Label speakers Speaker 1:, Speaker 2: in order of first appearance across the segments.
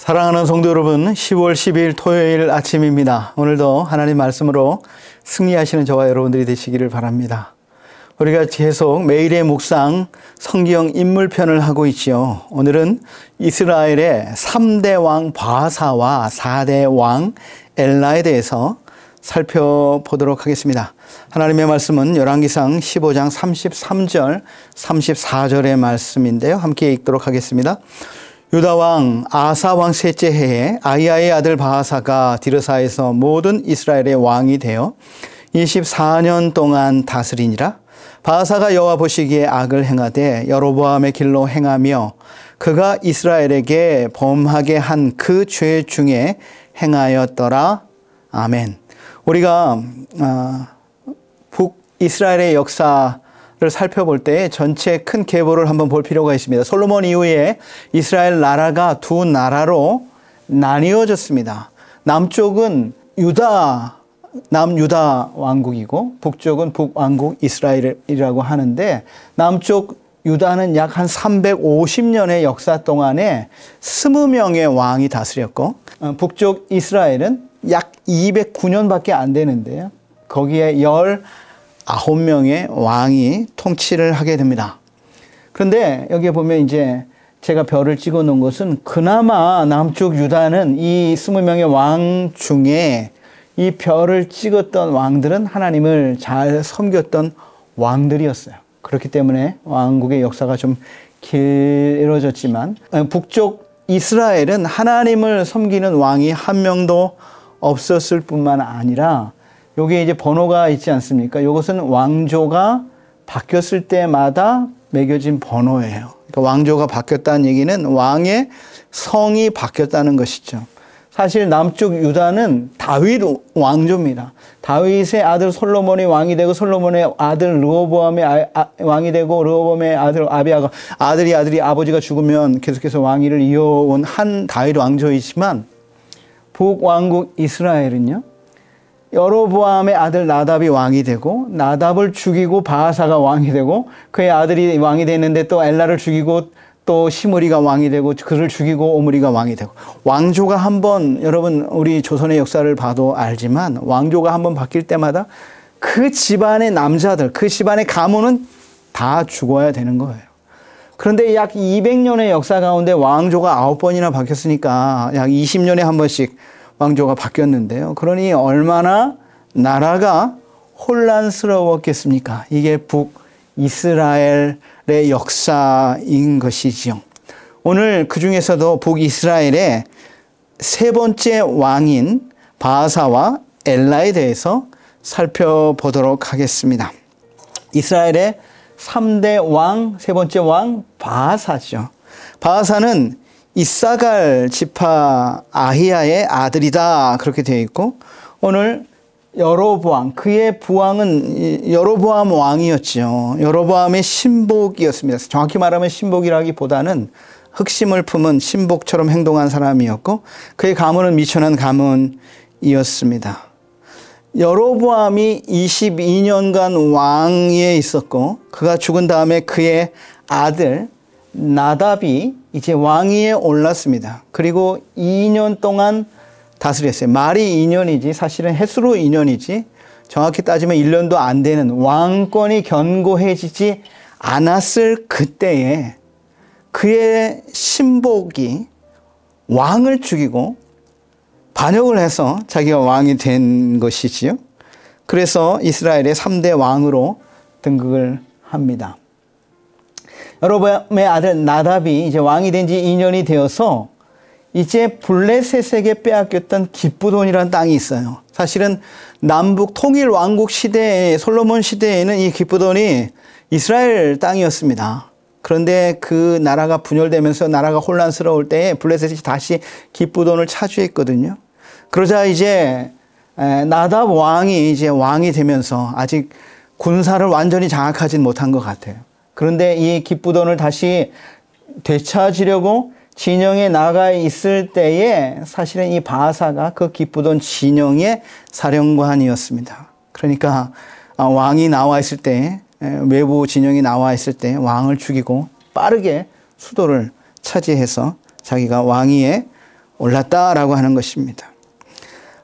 Speaker 1: 사랑하는 성도 여러분, 10월 10일 토요일 아침입니다. 오늘도 하나님 말씀으로 승리하시는 저와 여러분들이 되시기를 바랍니다. 우리가 계속 매일의 묵상 성경 인물편을 하고 있지요. 오늘은 이스라엘의 3대 왕 바하사와 4대 왕 엘라에 대해서 살펴보도록 하겠습니다. 하나님의 말씀은 열왕기상 15장 33절, 34절의 말씀인데요. 함께 읽도록 하겠습니다. 유다 왕 아사 왕 셋째 해에 아히야의 아들 바하사가 디르사에서 모든 이스라엘의 왕이 되어 24년 동안 다스리니라. 바하사가 여호와 보시기에 악을 행하되 여로보암의 길로 행하며 그가 이스라엘에게 범하게 한 그 죄 중에 행하였더라. 아멘. 우리가 북이스라엘의 역사를 살펴볼 때 전체 큰 계보를 한번 볼 필요가 있습니다. 솔로몬 이후에 이스라엘 나라가 두 나라로 나뉘어졌습니다. 남쪽은 남유다 왕국이고 북쪽은 북왕국 이스라엘이라고 하는데, 남쪽 유다는 약 한 350년의 역사 동안에 20명의 왕이 다스렸고, 북쪽 이스라엘은 약 209년밖에 안 되는데요. 거기에 19명의 왕이 통치를 하게 됩니다. 그런데 여기에 보면 이제 제가 별을 찍어 놓은 것은 그나마 남쪽 유다는 이 20명의 왕 중에 이 별을 찍었던 왕들은 하나님을 잘 섬겼던 왕들이었어요. 그렇기 때문에 왕국의 역사가 좀 길어졌지만, 북쪽 이스라엘은 하나님을 섬기는 왕이 한 명도 없었을 뿐만 아니라, 여기에 이제 번호가 있지 않습니까? 이것은 왕조가 바뀌었을 때마다 매겨진 번호예요. 그러니까 왕조가 바뀌었다는 얘기는 왕의 성이 바뀌었다는 것이죠. 사실 남쪽 유다는 다윗 왕조입니다. 다윗의 아들 솔로몬이 왕이 되고, 솔로몬의 아들 르호보암이 왕이 되고, 르호보암의 아들 아비야가 아들이 아버지가 죽으면 계속해서 왕위를 이어온 한 다윗 왕조이지만, 북왕국 이스라엘은요, 여로보암의 아들 나답이 왕이 되고, 나답을 죽이고 바하사가 왕이 되고, 그의 아들이 왕이 됐는데 또 엘라를 죽이고, 또 시므리가 왕이 되고, 그를 죽이고 오므리가 왕이 되고, 왕조가 한번, 여러분 우리 조선의 역사를 봐도 알지만 왕조가 한번 바뀔 때마다 그 집안의 남자들, 그 집안의 가문은 다 죽어야 되는 거예요. 그런데 약 200년의 역사 가운데 왕조가 9번이나 바뀌었으니까 약 20년에 한 번씩 왕조가 바뀌었는데요. 그러니 얼마나 나라가 혼란스러웠겠습니까? 이게 북이스라엘의 역사인 것이지요. 오늘 그 중에서도 북이스라엘의 세 번째 왕인 바하사와 엘라에 대해서 살펴보도록 하겠습니다. 이스라엘의 3대 왕, 세 번째 왕 바하사죠. 바하사는 이사갈 지파 아히야의 아들이다, 그렇게 되어 있고, 오늘 여로보암, 그의 부왕은 여로보암 왕이었죠. 여로보암의 신복이었습니다. 정확히 말하면 신복이라기보다는 흑심을 품은 신복처럼 행동한 사람이었고, 그의 가문은 미천한 가문이었습니다. 여로보암이 22년간 왕위에 있었고, 그가 죽은 다음에 그의 아들 나답이 이제 왕위에 올랐습니다. 그리고 2년 동안 다스렸어요. 말이 2년이지 사실은 햇수로 2년이지 정확히 따지면 1년도 안 되는, 왕권이 견고해지지 않았을 그때에 그의 신복이 왕을 죽이고 반역을 해서 자기가 왕이 된 것이지요. 그래서 이스라엘의 3대 왕으로 등극을 합니다. 여로보암의 아들 나답이 이제 왕이 된 지 2년이 되어서 이제 블레셋에게 빼앗겼던 기브돈이라는 땅이 있어요. 사실은 남북 통일 왕국 시대에, 솔로몬 시대에는 이 기브돈이 이스라엘 땅이었습니다. 그런데 그 나라가 분열되면서 나라가 혼란스러울 때에 블레셋이 다시 기브돈을 차지했거든요. 그러자 이제 나답 왕이 이제 왕이 되면서 아직 군사를 완전히 장악하진 못한 것 같아요. 그런데 이 기브돈을 다시 되찾으려고 진영에 나가 있을 때에 사실은 이 바하사가 그 기브돈 진영의 사령관이었습니다. 그러니까 왕이 나와 있을 때, 외부 진영이 나와 있을 때 왕을 죽이고 빠르게 수도를 차지해서 자기가 왕위에 올랐다라고 하는 것입니다.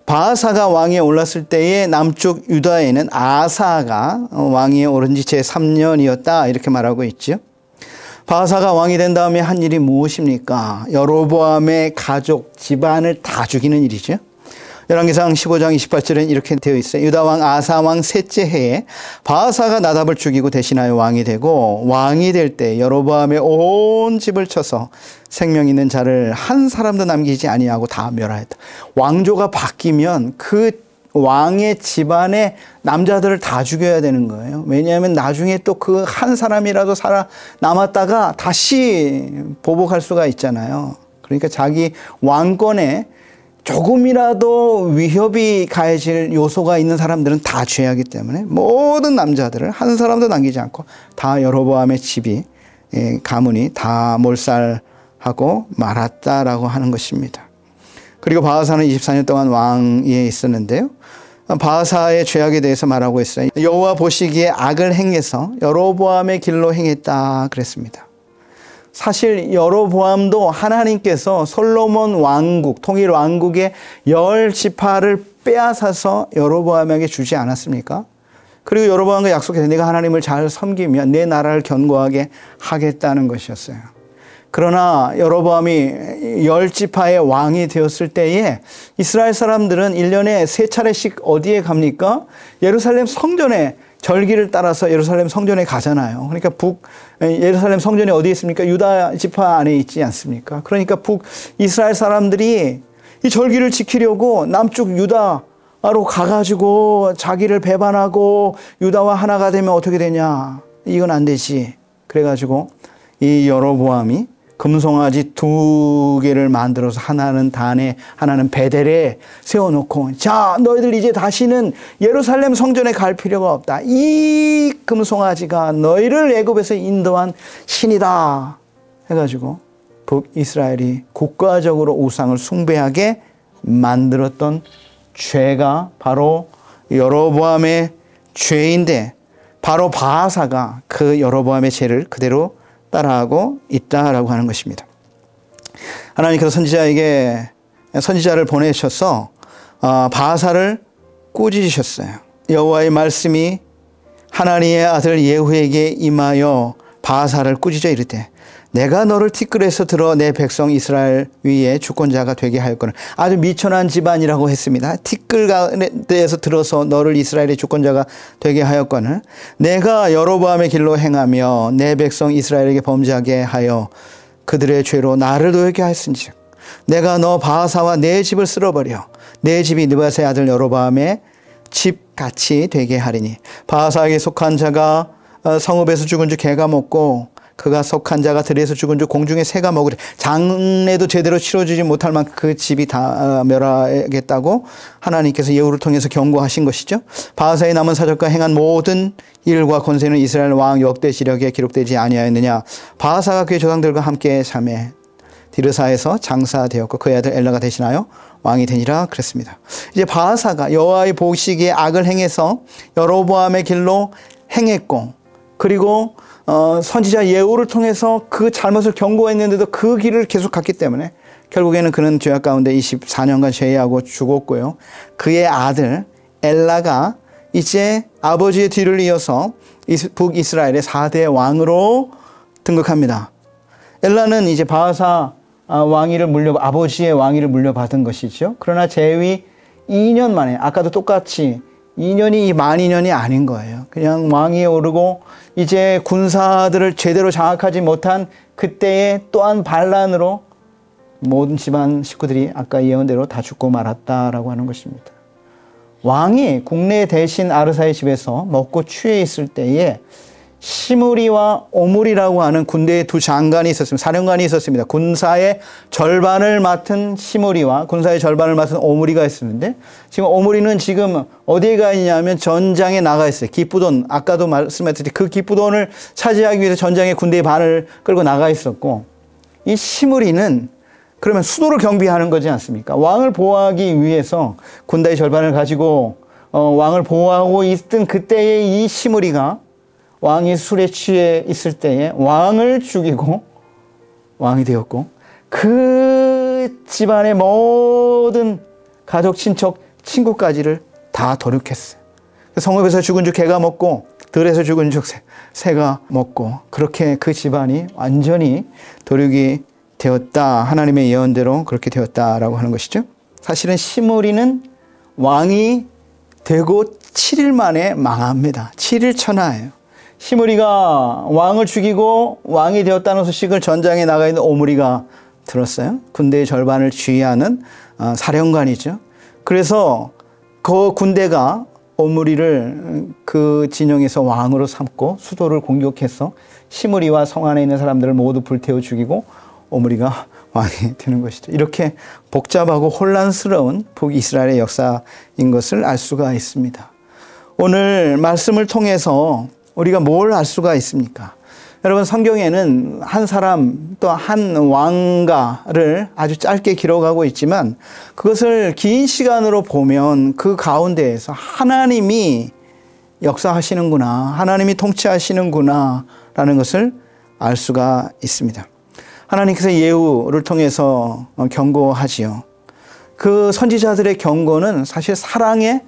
Speaker 1: 바하사가 왕위에 올랐을 때에 남쪽 유다에는 아사가 왕위에 오른 지 제3년이었다 이렇게 말하고 있죠. 바하사가 왕이 된 다음에 한 일이 무엇입니까? 여로보암의 가족 집안을 다 죽이는 일이죠. 열왕기상 15장 28절에는 이렇게 되어 있어요. 유다 왕 아사 왕 셋째 해에 바하사가 나답을 죽이고 대신하여 왕이 되고, 왕이 될 때 여로보암의 온 집을 쳐서 생명 있는 자를 한 사람도 남기지 아니하고 다 멸하였다. 왕조가 바뀌면 그 왕의 집안의 남자들을 다 죽여야 되는 거예요. 왜냐하면 나중에 또 그 한 사람이라도 살아남았다가 다시 보복할 수가 있잖아요. 그러니까 자기 왕권에 조금이라도 위협이 가해질 요소가 있는 사람들은 다 죄하기 때문에 모든 남자들을 한 사람도 남기지 않고 다 여로보암의 집이, 가문이 다 몰살하고 말았다라고 하는 것입니다. 그리고 바하사는 24년 동안 왕위에 있었는데요. 바하사의 죄악에 대해서 말하고 있어요. 여호와 보시기에 악을 행해서 여로보암의 길로 행했다 그랬습니다. 사실 여로보암도 하나님께서 솔로몬 왕국, 통일 왕국의 10지파를 빼앗아서 여로보암에게 주지 않았습니까? 그리고 여로보암과 약속해서 내가 하나님을 잘 섬기면 내 나라를 견고하게 하겠다는 것이었어요. 그러나 여로보암이 10지파의 왕이 되었을 때에 이스라엘 사람들은 1년에 3차례씩 어디에 갑니까? 예루살렘 성전에 절기를 따라서 예루살렘 성전에 가잖아요. 그러니까 예루살렘 성전이 어디에 있습니까? 유다 지파 안에 있지 않습니까? 그러니까 이스라엘 사람들이 이 절기를 지키려고 남쪽 유다로 가가지고 자기를 배반하고 유다와 하나가 되면 어떻게 되냐? 이건 안 되지. 그래가지고 이 여로보암이 금송아지 2개를 만들어서 하나는 단에 하나는 베델에 세워놓고, 자, 너희들 이제 다시는 예루살렘 성전에 갈 필요가 없다. 이 금송아지가 너희를 애굽에서 인도한 신이다 해가지고 북이스라엘이 국가적으로 우상을 숭배하게 만들었던 죄가 바로 여로보암의 죄인데, 바로 바하사가 그 여로보암의 죄를 그대로 따라하고 있다라고 하는 것입니다. 하나님께서 선지자를 보내셔서 바하사를 꾸짖으셨어요. 여호와의 말씀이 하나니의 아들 예후에게 임하여 바하사를 꾸짖어 이르되, 내가 너를 티끌에서 들어 내 백성 이스라엘 위에 주권자가 되게 하였거늘. 아주 미천한 집안이라고 했습니다. 티끌 가운데에서 들어서 너를 이스라엘의 주권자가 되게 하였거늘, 내가 여로보암의 길로 행하며 내 백성 이스라엘에게 범죄하게 하여 그들의 죄로 나를 노엽게 하였은즉 내가 너 바하사와 내 집을 쓸어버려 내 집이 느바세 아들 여로보암의 집같이 되게 하리니, 바하사에게 속한 자가 성읍에서 죽은 줄 개가 먹고 그가 속한 자가 들에서 죽은 줄 공중에 새가 먹으리. 장례도 제대로 치러지지 못할 만큼 그 집이 다 멸하겠다고 하나님께서 예후를 통해서 경고하신 것이죠. 바하사의 남은 사적과 행한 모든 일과 권세는 이스라엘 왕 역대 지력에 기록되지 아니하였느냐. 바하사가 그의 조상들과 함께 잠에 디르사에서 장사되었고 그의 아들 엘라가 대신하여 왕이 되니라 그랬습니다. 이제 바하사가 여호와의 보시기에 악을 행해서 여로보암의 길로 행했고, 그리고 선지자 예후를 통해서 그 잘못을 경고했는데도 그 길을 계속 갔기 때문에 결국에는 그는 죄악 가운데 24년간 죄하고 죽었고요. 그의 아들 엘라가 이제 아버지의 뒤를 이어서 북이스라엘의 4대 왕으로 등극합니다. 엘라는 이제 바하사 왕위를 아버지의 왕위를 물려받은 것이죠. 그러나 재위 2년 만에, 아까도 똑같이 2년이 만 2년이 아닌 거예요. 그냥 왕위에 오르고 이제 군사들을 제대로 장악하지 못한 그때의 또한 반란으로 모든 집안 식구들이 아까 예언대로 다 죽고 말았다라고 하는 것입니다. 왕이 국내 대신 아르사의 집에서 먹고 취해 있을 때에 시므리와 오므리라고 하는 군대의 두 장관이 있었습니다. 사령관이 있었습니다. 군사의 절반을 맡은 시므리와 군사의 절반을 맡은 오므리가 있었는데, 지금 오므리는 지금 어디에 가 있냐면 전장에 나가 있어요. 기쁘돈, 아까도 말씀했듯이 그 기쁘돈을 차지하기 위해서 전장에 군대의 반을 끌고 나가 있었고, 이 시므리는 그러면 수도를 경비하는 거지 않습니까? 왕을 보호하기 위해서 군대의 절반을 가지고 왕을 보호하고 있던 그때의 이 시므리가 왕이 술에 취해 있을 때에 왕을 죽이고 왕이 되었고, 그 그 집안의 모든 가족, 친척, 친구까지를 다 도륙했어요. 성읍에서 죽은 주 개가 먹고 들에서 죽은 주 새가 먹고 그렇게 그 집안이 완전히 도륙이 되었다. 하나님의 예언대로 그렇게 되었다라고 하는 것이죠. 사실은 시므리는 왕이 되고 7일 만에 망합니다. 7일 천하예요. 시므리가 왕을 죽이고 왕이 되었다는 소식을 전장에 나가 있는 오므리가 들었어요. 군대의 절반을 지휘하는 사령관이죠. 그래서 그 군대가 오므리를 그 진영에서 왕으로 삼고 수도를 공격해서 시므리와 성 안에 있는 사람들을 모두 불태워 죽이고 오므리가 왕이 되는 것이죠. 이렇게 복잡하고 혼란스러운 북이스라엘의 역사인 것을 알 수가 있습니다. 오늘 말씀을 통해서 우리가 뭘 알 수가 있습니까? 여러분, 성경에는 한 사람 또 한 왕가를 아주 짧게 기록하고 있지만 그것을 긴 시간으로 보면 그 가운데에서 하나님이 역사하시는구나, 하나님이 통치하시는구나 라는 것을 알 수가 있습니다. 하나님께서 예후를 통해서 경고하지요. 그 선지자들의 경고는 사실 사랑의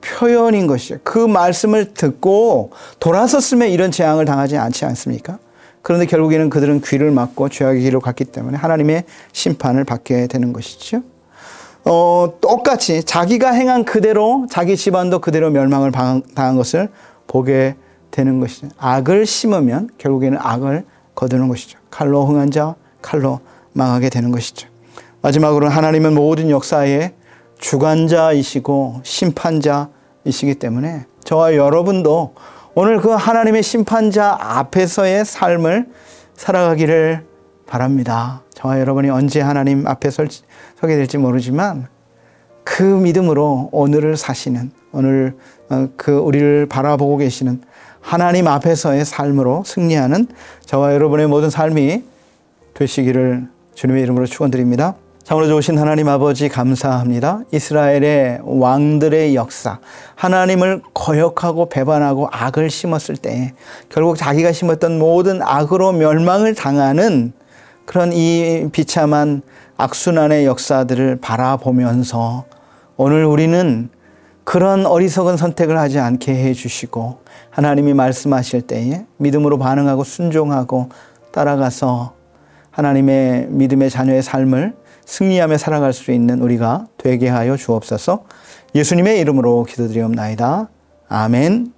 Speaker 1: 표현인 것이죠. 그 말씀을 듣고 돌아섰으면 이런 재앙을 당하지 않지 않습니까? 그런데 결국에는 그들은 귀를 막고 죄악의 길로 갔기 때문에 하나님의 심판을 받게 되는 것이죠. 똑같이 자기가 행한 그대로 자기 집안도 그대로 멸망을 당한 것을 보게 되는 것이죠. 악을 심으면 결국에는 악을 거두는 것이죠. 칼로 흥한 자 칼로 망하게 되는 것이죠. 마지막으로 하나님은 모든 역사의 주관자이시고 심판자이시기 때문에 저와 여러분도 오늘 그 하나님의 심판자 앞에서의 삶을 살아가기를 바랍니다. 저와 여러분이 언제 하나님 앞에 서게 될지 모르지만 그 믿음으로 오늘을 사시는, 오늘 우리를 바라보고 계시는 하나님 앞에서의 삶으로 승리하는 저와 여러분의 모든 삶이 되시기를 주님의 이름으로 축원드립니다. 참으로 좋으신 하나님 아버지 감사합니다. 이스라엘의 왕들의 역사, 하나님을 거역하고 배반하고 악을 심었을 때 결국 자기가 심었던 모든 악으로 멸망을 당하는 그런 이 비참한 악순환의 역사들을 바라보면서 오늘 우리는 그런 어리석은 선택을 하지 않게 해주시고 하나님이 말씀하실 때에 믿음으로 반응하고 순종하고 따라가서 하나님의 믿음의 자녀의 삶을 승리하며 살아갈 수 있는 우리가 되게 하여 주옵소서. 예수님의 이름으로 기도드리옵나이다. 아멘.